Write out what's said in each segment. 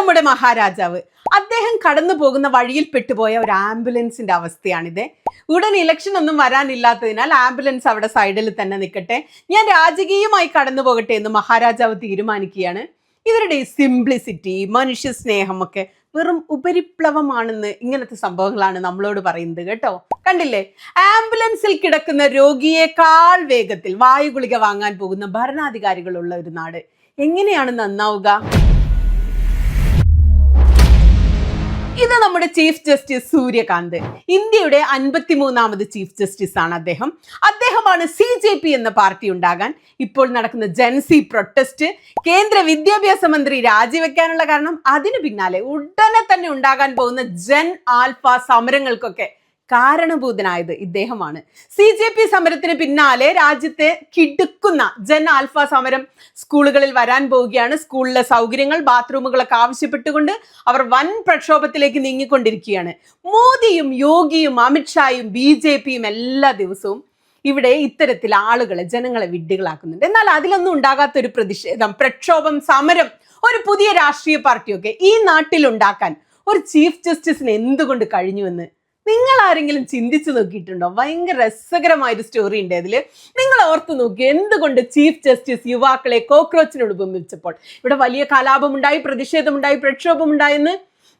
നമ്മുടെ മഹാരാജാവ് അദ്ദേഹം കടന്നു പോകുന്ന വഴിയിൽ പെട്ടുപോയ ഒരു ആംബുലൻസിന്റെ അവസ്ഥയാണിത്. ഉടൻ ഇലക്ഷൻ ഒന്നും വരാനില്ലാത്തതിനാൽ ആംബുലൻസ് അവിടെ സൈഡിൽ തന്നെ നിൽക്കട്ടെ, ഞാൻ രാജകീയമായി കടന്നു പോകട്ടെ എന്ന് മഹാരാജാവ് തീരുമാനിക്കുകയാണ്. ഇവരുടെ ഈ സിംപ്ലിസിറ്റി, മനുഷ്യ സ്നേഹം ഒക്കെ വെറും ഉപരിപ്ലവമാണെന്ന് ഇങ്ങനത്തെ സംഭവങ്ങളാണ് നമ്മളോട് പറയുന്നത് കേട്ടോ. കണ്ടില്ലേ, ആംബുലൻസിൽ കിടക്കുന്ന രോഗിയേക്കാൾ വേഗത്തിൽ വായുഗുളിക വാങ്ങാൻ പോകുന്ന ഭരണാധികാരികളുള്ള ഒരു നാട് എങ്ങനെയാണ് നന്നാവുക? ഇത് നമ്മുടെ ചീഫ് ജസ്റ്റിസ് സൂര്യകാന്ത്, ഇന്ത്യയുടെ 53ാമത് ചീഫ് ജസ്റ്റിസ് ആണ് അദ്ദേഹമാണ് CJP എന്ന പാർട്ടി ഉണ്ടാകാൻ ഇപ്പോൾ നടക്കുന്ന ജൻസി പ്രൊട്ടസ്റ്റ്, കേന്ദ്ര വിദ്യാഭ്യാസ മന്ത്രി രാജിവെക്കാനുള്ള കാരണം, അതിനു പിന്നാലെ ഉടനെ തന്നെ ഉണ്ടാകാൻ പോകുന്ന ജൻ ആൽഫ സമരങ്ങൾക്കൊക്കെ കാരണഭൂതനായത് ഇദ്ദേഹമാണ്. CJP സമരത്തിന് പിന്നാലെ രാജ്യത്തെ കിടുക്കുന്ന ജൻ ആൽഫ സമരം സ്കൂളുകളിൽ വരാൻ പോവുകയാണ്. സ്കൂളിലെ സൗകര്യങ്ങൾ, ബാത്റൂമുകളൊക്കെ ആവശ്യപ്പെട്ടുകൊണ്ട് അവർ വൻ പ്രക്ഷോഭത്തിലേക്ക് നീങ്ങിക്കൊണ്ടിരിക്കുകയാണ്. മോദിയും യോഗിയും അമിത്ഷായും BJPയും എല്ലാ ദിവസവും ഇവിടെ ഇത്തരത്തിൽ ആളുകളെ, ജനങ്ങളെ വിഡ്ഢികളാക്കുന്നുണ്ട്. എന്നാൽ അതിലൊന്നും ഉണ്ടാകാത്തൊരു പ്രതിഷേധം, പ്രക്ഷോഭം, സമരം ഒരു പുതിയ രാഷ്ട്രീയ പാർട്ടിയൊക്കെ ഈ നാട്ടിൽ ഉണ്ടാക്കാൻ ഒരു ചീഫ് ജസ്റ്റിസിന് എന്തുകൊണ്ട് കഴിഞ്ഞുവെന്ന് നിങ്ങൾ ആരെങ്കിലും ചിന്തിച്ചു നോക്കിയിട്ടുണ്ടോ? ഭയങ്കര രസകരമായൊരു സ്റ്റോറി ഉണ്ട് അതിൽ. നിങ്ങൾ ഓർത്തു നോക്കി, എന്തുകൊണ്ട് ചീഫ് ജസ്റ്റിസ് യുവാക്കളെ കോക്രോച്ചിനോട് ഉപമിച്ചപ്പോൾ ഇവിടെ വലിയ കലാപമുണ്ടായി, പ്രതിഷേധമുണ്ടായി, പ്രക്ഷോഭമുണ്ടായെന്ന്?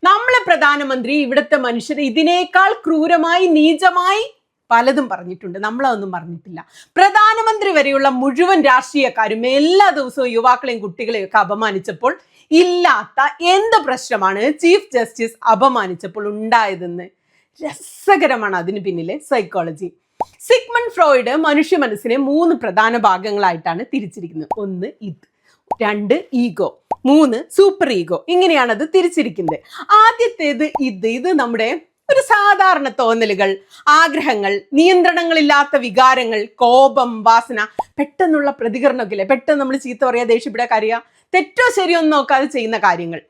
നമ്മളെ പ്രധാനമന്ത്രി ഇവിടുത്തെ മനുഷ്യർ ഇതിനേക്കാൾ ക്രൂരമായി, നീചമായി പലതും പറഞ്ഞിട്ടുണ്ട്. നമ്മളതൊന്നും പറഞ്ഞിട്ടില്ല. പ്രധാനമന്ത്രി വരെയുള്ള മുഴുവൻ രാഷ്ട്രീയക്കാരും എല്ലാ ദിവസവും യുവാക്കളെയും കുട്ടികളെയും ഒക്കെ അപമാനിച്ചപ്പോൾ ഇല്ലാത്ത എന്ത് പ്രശ്നമാണ് ചീഫ് ജസ്റ്റിസ് അപമാനിച്ചപ്പോൾ ഉണ്ടായതെന്ന്? രസകരമാണ് അതിന് പിന്നിലെ സൈക്കോളജി. സിഗ്മണ്ട് ഫ്രോയിഡ് മനുഷ്യ മനസ്സിനെ 3 പ്രധാന ഭാഗങ്ങളായിട്ടാണ് തിരിച്ചിരിക്കുന്നത്. 1 ഇത്, 2 ഈഗോ, 3 സൂപ്പർ ഈഗോ. ഇങ്ങനെയാണ് അത് തിരിച്ചിരിക്കുന്നത്. ആദ്യത്തേത് ഇത് നമ്മുടെ ഒരു സാധാരണ തോന്നലുകൾ, ആഗ്രഹങ്ങൾ, നിയന്ത്രണങ്ങളില്ലാത്ത വികാരങ്ങൾ, കോപം, വാസന, പെട്ടെന്നുള്ള പ്രതികരണമൊക്കെ ഇല്ലേ, പെട്ടെന്ന് നമ്മൾ ചീത്ത പറയാ, ദേഷ്യപ്പെടാ, കരയുക, തെറ്റോ ശരിയോ ഒന്നും നോക്കാതെ ചെയ്യുന്ന കാര്യങ്ങൾ.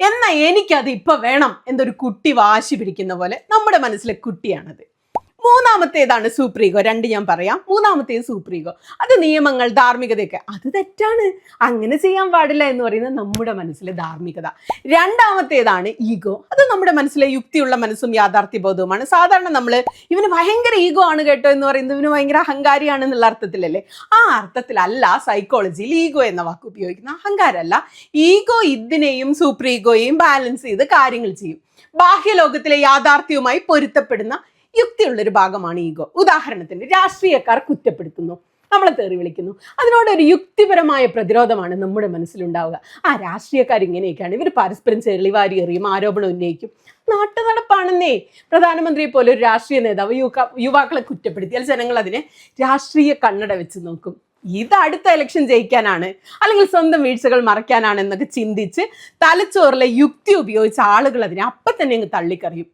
എന്നാൽ എനിക്കത് ഇപ്പൊ വേണം എന്നൊരു കുട്ടി വാശി പിടിക്കുന്ന പോലെ നമ്മുടെ മനസ്സിലെ കുട്ടിയാണത്. 3ാമത്തേതാണ് സൂപ്പർ ഈഗോ. 2 ഞാൻ പറയാം. 3ാമത്തേത് സൂപ്പർ ഈഗോ. അത് നിയമങ്ങൾ, ധാർമ്മികതയൊക്കെ, അത് തെറ്റാണ്, അങ്ങനെ ചെയ്യാൻ പാടില്ല എന്ന് പറയുന്നത് നമ്മുടെ മനസ്സിലെ ധാർമ്മികത. 2ാമത്തേതാണ് ഈഗോ. അത് നമ്മുടെ മനസ്സിലെ യുക്തിയുള്ള മനസ്സും യാഥാർത്ഥ്യബോധവുമാണ്. സാധാരണ നമ്മൾ ഇവന് ഭയങ്കര ഈഗോ ആണ് കേട്ടോ എന്ന് പറയുന്നത് ഇവന് ഭയങ്കര അഹങ്കാരിയാണെന്നുള്ള അർത്ഥത്തിലല്ലേ? ആ അർത്ഥത്തിലല്ല സൈക്കോളജിയിൽ ഈഗോ എന്ന വാക്ക് ഉപയോഗിക്കുന്നത്. അഹങ്കാരമല്ല. ഈഗോ ഇതിനെയും സൂപ്പർ ഈഗോയെയും ബാലൻസ് ചെയ്ത് കാര്യങ്ങൾ ചെയ്യും. ബാഹ്യലോകത്തിലെ യാഥാർത്ഥ്യവുമായി പൊരുത്തപ്പെടുന്ന യുക്തിയുള്ളൊരു ഭാഗമാണ് ഈഗോ. ഉദാഹരണത്തിന്, രാഷ്ട്രീയക്കാർ കുറ്റപ്പെടുത്തുന്നു, നമ്മളെ തെറി വിളിക്കുന്നു, അതിനോടൊരു യുക്തിപരമായ പ്രതിരോധമാണ് നമ്മുടെ മനസ്സിലുണ്ടാവുക. ആ രാഷ്ട്രീയക്കാർ ഇങ്ങനെയൊക്കെയാണ്, ഇവർ പരസ്പരം ചെളിവാരി എറിയും, ആരോപണം ഉന്നയിക്കും. നാട്ടു നടപ്പാണെന്നേ. പ്രധാനമന്ത്രിയെ പോലെ ഒരു രാഷ്ട്രീയ നേതാവ് യുവാക്കളെ കുറ്റപ്പെടുത്തിയാൽ ജനങ്ങൾ അതിനെ രാഷ്ട്രീയ കണ്ണട വെച്ച് നോക്കും. ഇത് അടുത്ത ഇലക്ഷൻ ജയിക്കാനാണ്, അല്ലെങ്കിൽ സ്വന്തം വീഴ്ചകൾ മറയ്ക്കാനാണ് എന്നൊക്കെ ചിന്തിച്ച് തലച്ചോറിലെ യുക്തി ഉപയോഗിച്ച ആളുകൾ അതിനെ അപ്പം തന്നെ അങ്ങ് തള്ളിക്കറിയും.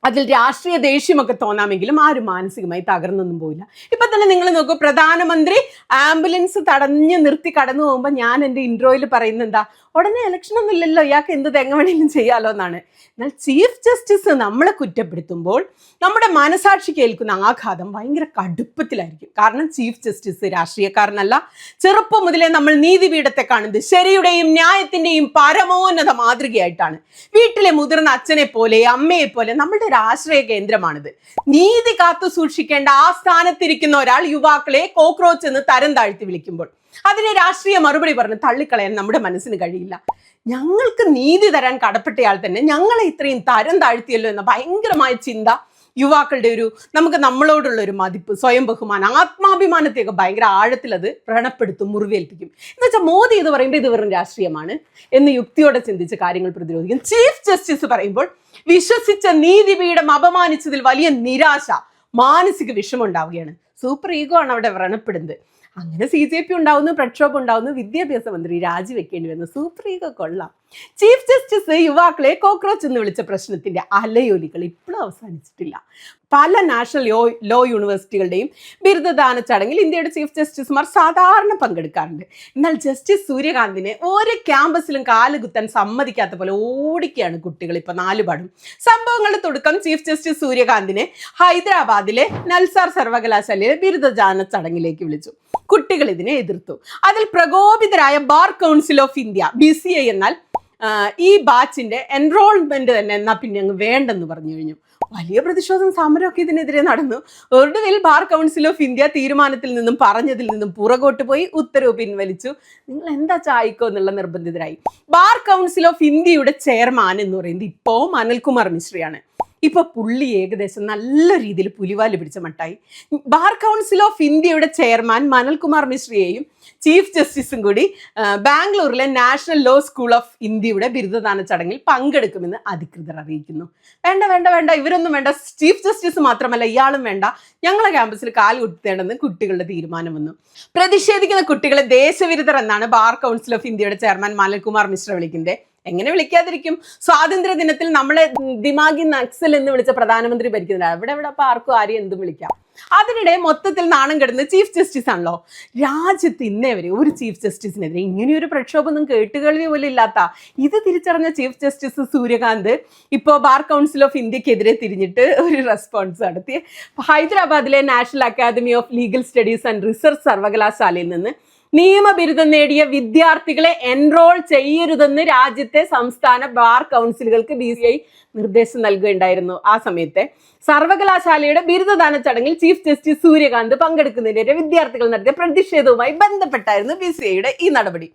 അതിൽ രാഷ്ട്രീയ ദേഷ്യമൊക്കെ തോന്നാമെങ്കിലും ആരും മാനസികമായി തകർന്നൊന്നും പോയില്ല. ഇപ്പൊ തന്നെ നിങ്ങൾ നോക്കൂ, പ്രധാനമന്ത്രി ആംബുലൻസ് തടഞ്ഞു നിർത്തി കടന്നു പോകുമ്പോൾ ഞാൻ എൻ്റെ ഇൻട്രോയിൽ പറയുന്നത് എന്താ? ഉടനെ ഇലക്ഷൻ ഒന്നും ഇല്ലല്ലോ, ഇയാൾക്ക് എന്ത് തെങ്ങ വേണമെങ്കിലും ചെയ്യാലോ എന്നാണ്. എന്നാൽ ചീഫ് ജസ്റ്റിസ് നമ്മളെ കുറ്റപ്പെടുത്തുമ്പോൾ നമ്മുടെ മനസാക്ഷിക്ക് ഏൽക്കുന്ന ആഘാതം ഭയങ്കര കടുപ്പത്തിലായിരിക്കും. കാരണം ചീഫ് ജസ്റ്റിസ് രാഷ്ട്രീയക്കാരനല്ല. ചെറുപ്പം മുതലേ നമ്മൾ നീതിപീഠത്തെ കാണുന്നത് ശരിയുടെയും ന്യായത്തിന്റെയും പരമോന്നത മാതൃകയായിട്ടാണ്. വീട്ടിലെ മുതിർന്ന അച്ഛനെ പോലെ, അമ്മയെ പോലെ നമ്മളുടെ ഒരു ആശ്രയ കേന്ദ്രമാണിത്. നീതി കാത്തു സൂക്ഷിക്കേണ്ട ആ സ്ഥാനത്തിരിക്കുന്ന ഒരാൾ യുവാക്കളെ കോക്രോച്ച് എന്ന് തരം താഴ്ത്തി വിളിക്കുമ്പോൾ അതിനെ രാഷ്ട്രീയ മറുപടി പറഞ്ഞ് തള്ളിക്കളയാൻ നമ്മുടെ മനസ്സിന് കഴിയില്ല. ഞങ്ങൾക്ക് നീതി തരാൻ കടപ്പെട്ടയാൾ തന്നെ ഞങ്ങളെ ഇത്രയും തരം താഴ്ത്തിയല്ലോ എന്ന ഭയങ്കരമായ ചിന്ത, യുവാക്കളുടെ ഒരു നമ്മളോടുള്ള ഒരു മതിപ്പ്, സ്വയം ബഹുമാനം, ആത്മാഭിമാനത്തെയൊക്കെ ഭയങ്കര ആഴത്തിൽ അത് വ്രണപ്പെടുത്തും, മുറിവേൽപ്പിക്കും. എന്ന് വെച്ചാൽ മോദി ഇത് പറയുമ്പോൾ ഇത് വെറും രാഷ്ട്രീയമാണ് എന്ന് യുക്തിയോടെ ചിന്തിച്ച് കാര്യങ്ങൾ പ്രതിരോധിക്കും. ചീഫ് ജസ്റ്റിസ് പറയുമ്പോൾ വിശ്വസിച്ച നീതിപീഠം അപമാനിച്ചതിൽ വലിയ നിരാശ, മാനസിക വിഷമം ഉണ്ടാവുകയാണ്. സൂപ്പർ ഈഗോ ആണ് അവിടെ വ്രണപ്പെടുന്നത്. അങ്ങനെ CJP ഉണ്ടാവുന്നു, പ്രക്ഷോഭം ഉണ്ടാവുന്നു, വിദ്യാഭ്യാസ മന്ത്രി രാജിവെക്കേണ്ടി വന്നു. സൂപ്പർ ഈഗോ കൊള്ളാം. ചീഫ് ജസ്റ്റിസ് യുവാക്കളെ കോക്രോച്ച് എന്ന് വിളിച്ച പ്രശ്നത്തിന്റെ അലയൊലികൾ ഇപ്പോഴും അവസാനിച്ചിട്ടില്ല. പല നാഷണൽ ലോ യൂണിവേഴ്സിറ്റികളുടെയും ബിരുദദാന ചടങ്ങിൽ ഇന്ത്യയുടെ ചീഫ് ജസ്റ്റിസുമാർ സാധാരണ പങ്കെടുക്കാറുണ്ട്. എന്നാൽ ജസ്റ്റിസ് സൂര്യകാന്തിനെ ഓരോ ക്യാമ്പസിലും കാലുകുത്താൻ സമ്മതിക്കാത്ത പോലെ ഓടിക്കുകയാണ് കുട്ടികൾ ഇപ്പൊ 4 പാടും. സംഭവങ്ങളുടെ തുടക്കം ചീഫ് ജസ്റ്റിസ് സൂര്യകാന്തിനെ ഹൈദരാബാദിലെ നൽസാർ സർവകലാശാലയിലെ ബിരുദദാന ചടങ്ങിലേക്ക് വിളിച്ചു. കുട്ടികൾ ഇതിനെ എതിർത്തു. അതിൽ പ്രകോപിതരായ bar council of India, BCI എന്നാൽ ഈ ബാച്ചിന്റെ എൻറോൾമെന്റ് തന്നെ എന്നാ പിന്നെ അങ്ങ് വേണ്ടെന്ന് പറഞ്ഞു കഴിഞ്ഞു. വലിയ പ്രതിഷേധം സമരമൊക്കെ ഇതിനെതിരെ നടന്നു. ഒടുവിൽ ബാർ കൗൺസിൽ ഓഫ് ഇന്ത്യ തീരുമാനത്തിൽ നിന്നും പറഞ്ഞതിൽ നിന്നും പുറകോട്ട് പോയി ഉത്തരവ് പിൻവലിച്ചു. നിങ്ങൾ എന്താ ചായ്ക്കോ എന്നുള്ള നിർബന്ധിതരായി. ബാർ കൗൺസിൽ ഓഫ് ഇന്ത്യയുടെ ചെയർമാൻ എന്ന് പറയുന്നത് ഇപ്പോ അനിൽകുമാർ മിശ്രയാണ്. ഇപ്പൊ പുള്ളി ഏകദേശം നല്ല രീതിയിൽ പുലിവാല് പിടിച്ച മട്ടായി. ബാർ കൗൺസിൽ ഓഫ് ഇന്ത്യയുടെ ചെയർമാൻ അനിൽകുമാർ മിശ്രയെയും ചീഫ് ജസ്റ്റിസും കൂടി ബാംഗ്ലൂരിലെ നാഷണൽ ലോ സ്കൂൾ ഓഫ് ഇന്ത്യയുടെ ബിരുദദാന ചടങ്ങിൽ പങ്കെടുക്കുമെന്ന് അധികൃതർ അറിയിക്കുന്നു. വേണ്ട വേണ്ട വേണ്ട, ഇവരൊന്നും വേണ്ട, ചീഫ് ജസ്റ്റിസ് മാത്രമല്ല ഇയാളും വേണ്ട, ഞങ്ങളെ ക്യാമ്പസിൽ കാൽ കുത്തേണ്ടെന്ന് കുട്ടികളുടെ തീരുമാനം വന്നു. പ്രതിഷേധിക്കുന്ന കുട്ടികളെ ദേശവിരുദ്ധർ എന്നാണ് ബാർ കൗൺസിൽ ഓഫ് ഇന്ത്യയുടെ ചെയർമാൻ അനിൽകുമാർ മിശ്ര വിളിക്കുന്നത്. എങ്ങനെ വിളിക്കാതിരിക്കും? സ്വാതന്ത്ര്യ ദിനത്തിൽ നമ്മളെ ദിമാഗി നക്സൽ എന്ന് വിളിച്ച പ്രധാനമന്ത്രി ഭരിക്കുന്നില്ല. അവിടെ അപ്പൊ ആരെയും എന്തും വിളിക്കാം. അതിനിടെ മൊത്തത്തിൽ നാണം കെടുന്ന ചീഫ് ജസ്റ്റിസ് ആണല്ലോ. രാജ്യത്ത് ഇന്നേ വരെ ഒരു ചീഫ് ജസ്റ്റിസിനെതിരെ ഇങ്ങനെയൊരു പ്രക്ഷോഭമൊന്നും കേട്ടുകേൾവി പോലും ഇല്ലാത്ത ഇത് തിരിച്ചറിഞ്ഞ ചീഫ് ജസ്റ്റിസ് സൂര്യകാന്ത് ഇപ്പോൾ ബാർ കൗൺസിൽ ഓഫ് ഇന്ത്യക്കെതിരെ തിരിഞ്ഞിട്ട് ഒരു റെസ്പോൺസ് നടത്തി. ഹൈദരാബാദിലെ national academy of legal studies and research സർവകലാശാലയിൽ നിന്ന് നിയമബിരുദം നേടിയ വിദ്യാർത്ഥികളെ എൻറോൾ ചെയ്യരുതെന്ന് രാജ്യത്തെ സംസ്ഥാന ബാർ കൗൺസിലുകൾക്ക് BCI നിർദ്ദേശം നൽകുകയുണ്ടായിരുന്നു. ആ സമയത്തെ സർവകലാശാലയുടെ ബിരുദദാന ചടങ്ങിൽ ചീഫ് ജസ്റ്റിസ് സൂര്യകാന്ത് പങ്കെടുക്കുന്നതിനെതിരെ വിദ്യാർത്ഥികൾ നടത്തിയ പ്രതിഷേധവുമായി ബന്ധപ്പെട്ടായിരുന്നു BCIയുടെ ഈ നടപടി.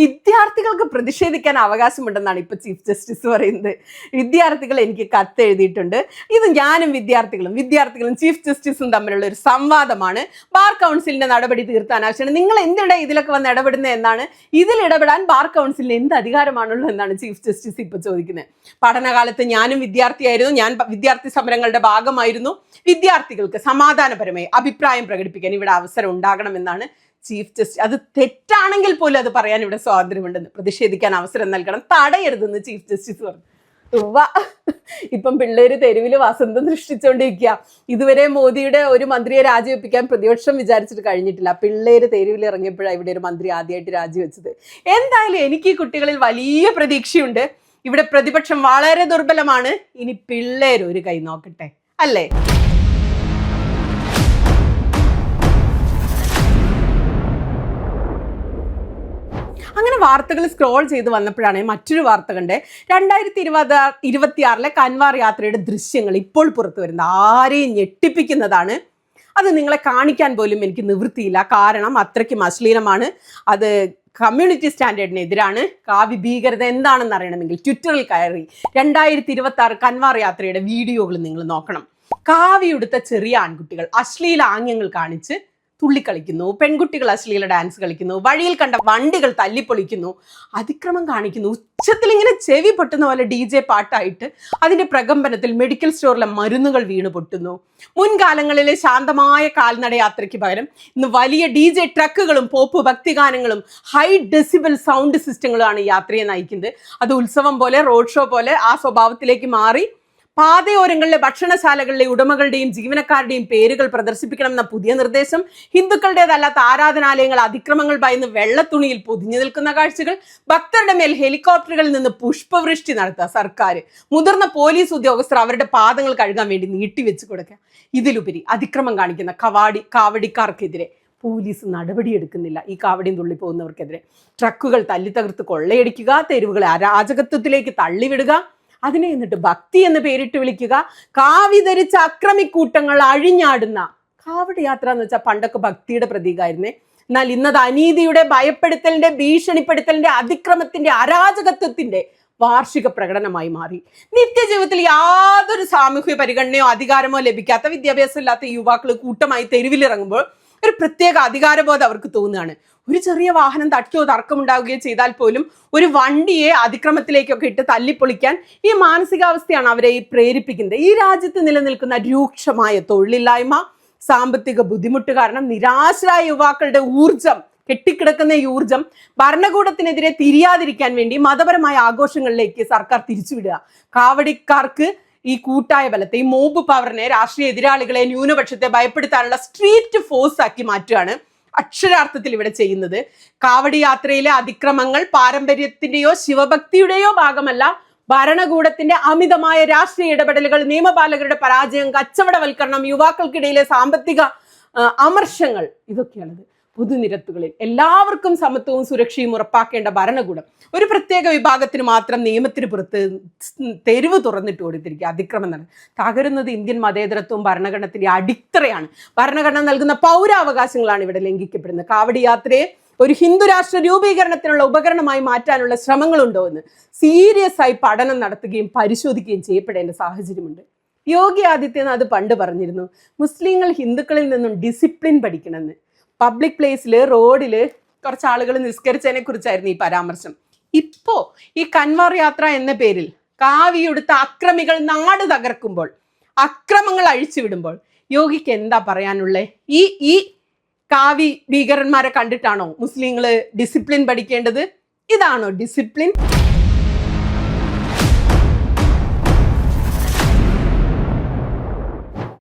വിദ്യാർത്ഥികൾക്ക് പ്രതിഷേധിക്കാൻ അവകാശമുണ്ടെന്നാണ് ഇപ്പൊ ചീഫ് ജസ്റ്റിസ് പറയുന്നത്. വിദ്യാർത്ഥികൾ എനിക്ക് കത്ത് എഴുതിയിട്ടുണ്ട്. ഇത് ഞാനും വിദ്യാർത്ഥികളും ചീഫ് ജസ്റ്റിസും തമ്മിലുള്ള ഒരു സംവാദമാണ്. ബാർ കൗൺസിലിന്റെ നടപടി തീർത്താൻ ആവശ്യമാണ്. നിങ്ങൾ എന്തിനാണ് ഇതിലൊക്കെ വന്ന് ഇടപെടുന്നത് എന്നാണ്. ഇതിൽ ഇടപെടാൻ ബാർ കൗൺസിലിന് എന്ത് അധികാരമാണുള്ളത് എന്നാണ് ചീഫ് ജസ്റ്റിസ് ഇപ്പൊ ചോദിക്കുന്നത്. പഠനകാലത്ത് ഞാനും വിദ്യാർത്ഥിയായിരുന്നു, ഞാൻ വിദ്യാർത്ഥി സമരങ്ങളുടെ ഭാഗമായിരുന്നു. വിദ്യാർത്ഥികൾക്ക് സമാധാനപരമായി അഭിപ്രായം പ്രകടിപ്പിക്കാൻ ഇവിടെ അവസരം ഉണ്ടാകണമെന്നാണ് ചീഫ് ജസ്റ്റിസ്. അത് തെറ്റാണെങ്കിൽ പോലും അത് പറയാൻ ഇവിടെ സ്വാതന്ത്ര്യമുണ്ടെന്ന്, പ്രതിഷേധിക്കാൻ അവസരം നൽകണം, തടയരുതെന്ന് ചീഫ് ജസ്റ്റിസ് പറഞ്ഞു. ഇപ്പം പിള്ളേര് തെരുവിൽ വസന്തം സൃഷ്ടിച്ചുകൊണ്ടിരിക്കുക. ഇതുവരെ മോദിയുടെ ഒരു മന്ത്രിയെ രാജിവെപ്പിക്കാൻ പ്രതിപക്ഷം വിചാരിച്ചിട്ട് കഴിഞ്ഞിട്ടില്ല. പിള്ളേര് തെരുവിൽ ഇറങ്ങിയപ്പോഴാണ് ഇവിടെ ഒരു മന്ത്രി ആദ്യമായിട്ട് രാജിവെച്ചത്. എന്തായാലും എനിക്ക് ഈ കുട്ടികളിൽ വലിയ പ്രതീക്ഷയുണ്ട്. ഇവിടെ പ്രതിപക്ഷം വളരെ ദുർബലമാണ്. ഇനി പിള്ളേര് ഒരു കൈ നോക്കട്ടെ, അല്ലേ? അങ്ങനെ വാർത്തകൾ സ്ക്രോൾ ചെയ്ത് വന്നപ്പോഴാണ് മറ്റൊരു വാർത്ത കണ്ടേ. 2026 കൻവാർ യാത്രയുടെ ദൃശ്യങ്ങൾ ഇപ്പോൾ പുറത്തു വരുന്നത് ആരെയും ഞെട്ടിപ്പിക്കുന്നതാണ്. അത് നിങ്ങളെ കാണിക്കാൻ പോലും എനിക്ക് നിവൃത്തിയില്ല, കാരണം അത്രയ്ക്കും അശ്ലീലമാണ്. അത് കമ്മ്യൂണിറ്റി സ്റ്റാൻഡേർഡിനെതിരാണ്. കാവ്യ ഭീകരത എന്താണെന്ന് അറിയണമെങ്കിൽ ട്വിറ്ററിൽ കയറി 2026 കൻവാർ യാത്രയുടെ വീഡിയോകൾ നിങ്ങൾ നോക്കണം. കാവ്യുടുത്ത ചെറിയ ആൺകുട്ടികൾ അശ്ലീല ആംഗ്യങ്ങൾ കാണിച്ച് തുള്ളിക്കളിക്കുന്നു, പെൺകുട്ടികൾ അശ്ലീല ഡാൻസ് കളിക്കുന്നു, വഴിയിൽ കണ്ട വണ്ടികൾ തല്ലിപ്പൊളിക്കുന്നു, അതിക്രമം കാണിക്കുന്നു. ഉച്ചത്തിൽ ഇങ്ങനെ ചെവി പൊട്ടുന്ന പോലെ DJ പാട്ടായിട്ട് അതിന്റെ പ്രകമ്പനത്തിൽ മെഡിക്കൽ സ്റ്റോറിലെ മരുന്നുകൾ വീണ് പൊട്ടുന്നു. മുൻകാലങ്ങളിലെ ശാന്തമായ കാൽനട യാത്രയ്ക്ക് പകരം ഇന്ന് വലിയ DJ ട്രക്കുകളും പോപ്പ് ഭക്തിഗാനങ്ങളും ഹൈ ഡെസിബൽ സൗണ്ട് സിസ്റ്റങ്ങളുമാണ് യാത്രയെ നയിക്കുന്നത്. അത് ഉത്സവം പോലെ, റോഡ് ഷോ പോലെ ആ സ്വഭാവത്തിലേക്ക് മാറി. പാതയോരങ്ങളിലെ ഭക്ഷണശാലകളിലെ ഉടമകളുടെയും ജീവനക്കാരുടെയും പേരുകൾ പ്രദർശിപ്പിക്കണമെന്ന പുതിയ നിർദ്ദേശം, ഹിന്ദുക്കളുടേതല്ലാത്ത ആരാധനാലയങ്ങൾ അതിക്രമങ്ങൾ ഭയന്ന് വെള്ളത്തുണിയിൽ പൊതിഞ്ഞു നിൽക്കുന്ന കാഴ്ചകൾ, ഭക്തരുടെ മേൽ ഹെലികോപ്റ്ററുകളിൽ നിന്ന് പുഷ്പവൃഷ്ടി നടത്തുക സർക്കാർ, മുതിർന്ന പോലീസ് ഉദ്യോഗസ്ഥർ അവരുടെ പാദങ്ങൾ കഴുകാൻ വേണ്ടി നീട്ടിവെച്ച് കൊടുക്കുക. ഇതിലുപരി അതിക്രമം കാണിക്കുന്ന കാവടിക്കാർക്കെതിരെ പോലീസ് നടപടിയെടുക്കുന്നില്ല. ഈ കാവടിയും തുള്ളി പോകുന്നവർക്കെതിരെ ട്രക്കുകൾ തല്ലി തകർത്ത് കൊള്ളയടിക്കുക, തെരുവുകളെ അരാജകത്വത്തിലേക്ക് തള്ളിവിടുക, അതിനെ എന്നിട്ട് ഭക്തി എന്ന് പേരിട്ട് വിളിക്കുക, കാവി ധരിച്ച അക്രമിക്കൂട്ടങ്ങൾ അഴിഞ്ഞാടുന്ന കാവടി യാത്ര എന്ന് വെച്ചാൽ പണ്ടൊക്കെ ഭക്തിയുടെ പ്രതീകമായിരുന്നേ. എന്നാൽ ഇന്നത് അനീതിയുടെ, ഭയപ്പെടുത്തലിന്റെ, ഭീഷണിപ്പെടുത്തലിന്റെ, അതിക്രമത്തിന്റെ, അരാജകത്വത്തിന്റെ വാർഷിക പ്രകടനമായി മാറി. നിത്യജീവിതത്തിൽ യാതൊരു സാമൂഹ്യ പരിഗണനയോ അധികാരമോ ലഭിക്കാത്ത, വിദ്യാഭ്യാസം ഇല്ലാത്ത യുവാക്കൾ കൂട്ടമായി തെരുവിലിറങ്ങുമ്പോൾ ഒരു പ്രത്യേക അധികാരബോധം അവർക്ക് തോന്നുകയാണ്. ഒരു ചെറിയ വാഹനം തട്ടിയോ തർക്കമുണ്ടാവുകയോ ചെയ്താൽ പോലും ഒരു വണ്ടിയെ അതിക്രമത്തിലേക്കൊക്കെ ഇട്ട് തല്ലിപ്പൊളിക്കാൻ ഈ മാനസികാവസ്ഥയാണ് അവരെ പ്രേരിപ്പിക്കുന്നത്. ഈ രാജ്യത്ത് നിലനിൽക്കുന്ന രൂക്ഷമായ തൊഴിലില്ലായ്മ, സാമ്പത്തിക ബുദ്ധിമുട്ട് കാരണം നിരാശരായ യുവാക്കളുടെ കെട്ടിക്കിടക്കുന്ന ഈ ഊർജം ഭരണകൂടത്തിനെതിരെ തിരിയാതിരിക്കാൻ വേണ്ടി മതപരമായ ആഘോഷങ്ങളിലേക്ക് സർക്കാർ തിരിച്ചുവിടുക. കാവടിക്കാർക്ക് ഈ കൂട്ടായ ബലത്തെ, ഈ മോബ് പവറിനെ, രാഷ്ട്രീയ എതിരാളികളെ, ന്യൂനപക്ഷത്തെ ഭയപ്പെടുത്താനുള്ള സ്ട്രീറ്റ് ഫോഴ്സ് ആക്കി മാറ്റുകയാണ് അക്ഷരാർത്ഥത്തിൽ ഇവിടെ ചെയ്യുന്നത്. കാവടി യാത്രയിലെ അതിക്രമങ്ങൾ പാരമ്പര്യത്തിന്റെയോ ശിവഭക്തിയുടെയോ ഭാഗമല്ല, ഭരണകൂടത്തിന്റെ അമിതമായ രാഷ്ട്രീയ ഇടപെടലുകൾ, നിയമപാലകരുടെ പരാജയം, കച്ചവടവൽക്കരണം, യുവാക്കൾക്കിടയിലെ സാമ്പത്തിക അമർഷങ്ങൾ, ഇതൊക്കെയാണത്. പൊതുനിരത്തുകളിൽ എല്ലാവർക്കും സമത്വവും സുരക്ഷയും ഉറപ്പാക്കേണ്ട ഭരണകൂടം ഒരു പ്രത്യേക വിഭാഗത്തിന് മാത്രം നിയമത്തിന് പുറത്ത് തെരുവ് തുറന്നിട്ട് കൊടുത്തിരിക്കുക, അതിക്രമം നടത്തി തകരുന്നത് ഇന്ത്യൻ മതേതരത്വവും ഭരണഘടനത്തിന്റെ അടിത്തറയാണ്. ഭരണഘടന നൽകുന്ന പൗരാവകാശങ്ങളാണ് ഇവിടെ ലംഘിക്കപ്പെടുന്നത്. കാവടി യാത്രയെ ഒരു ഹിന്ദു രാഷ്ട്ര രൂപീകരണത്തിനുള്ള ഉപകരണമായി മാറ്റാനുള്ള ശ്രമങ്ങളുണ്ടോ എന്ന് സീരിയസ് ആയി പഠനം നടത്തുകയും പരിശോധിക്കുകയും ചെയ്യപ്പെടേണ്ട സാഹചര്യമുണ്ട്. യോഗി ആദിത്യനാഥ് പണ്ട് പറഞ്ഞിരുന്നു, മുസ്ലിങ്ങൾ ഹിന്ദുക്കളിൽ നിന്നും ഡിസിപ്ലിൻ പഠിക്കണമെന്ന്. പബ്ലിക് പ്ലേസിൽ റോഡിൽ കുറച്ച് ആളുകൾ നിസ്കരിച്ചതിനെ കുറിച്ചായിരുന്നു ഈ പരാമർശം. ഇപ്പോ ഈ കൻവാർ യാത്ര എന്ന പേരിൽ കാവിയെടുത്ത അക്രമികൾ നാട് തകർക്കുമ്പോൾ, അക്രമങ്ങൾ അഴിച്ചുവിടുമ്പോൾ യോഗിക്ക് എന്താ പറയാനുള്ളത്? ഈ കാവി ഭീകരന്മാരെ കണ്ടിട്ടാണോ മുസ്ലിങ്ങൾ ഡിസിപ്ലിൻ പഠിക്കേണ്ടത്? ഇതാണോ ഡിസിപ്ലിൻ?